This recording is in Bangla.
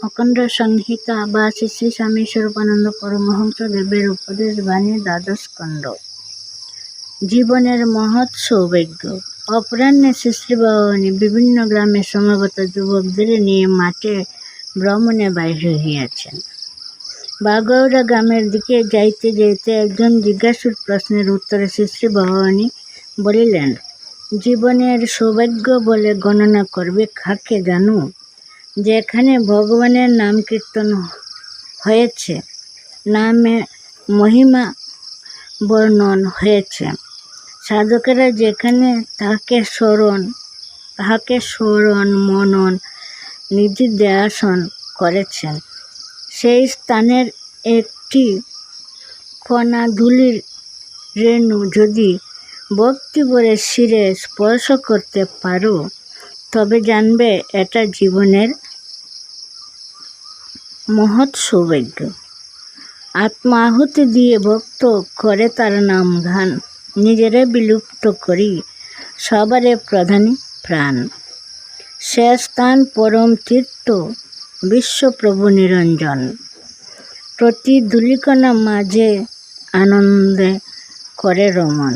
অখণ্ড সংহিতা বা শ্রী শ্রী স্বামী স্বরূপানন্দ পরমহংস দেবের উপদেশ বাণী দ্বাদশ খণ্ড। জীবনের মহৎ সৌভাগ্য। অপরাহ্নে শ্রী শ্রী ভবানী বিভিন্ন গ্রামে সমবেত যুবকদের নিয়ে মাঠে ভ্রমণে বাহির হইয়াছেন। বাগৌড়া গ্রামের দিকে যাইতে যাইতে একজন জিজ্ঞাসুর প্রশ্নের উত্তরে শ্রী শ্রী ভবানী বলিলেন, জীবনের সৌভাগ্য বলে গণনা করবে কাকে জানো? যেখানে ভগবানের নাম কীর্তন হয়েছে, নামে মহিমা বর্ণন হয়েছে, সাধকেরা যেখানে তাহাকে স্মরণ মনন নিধিধ্যাসন করেছেন, সেই স্থানের একটি কণা ধূলির রেণু যদি ভক্তিভরে শিরে স্পর্শ করতে পারো, তবে জানবে এটা জীবনের মহৎ সৌভাগ্য। আত্মা আহুতি দিয়ে ভক্ত করে তার নাম গান, নিজেরে বিলুপ্ত করি সবারে প্রধানী প্রাণ। সে স্থান পরম তীর্থ বিশ্বপ্রভু নিরঞ্জন, প্রতি ধূলিকণা মাঝে আনন্দে করে রমণ।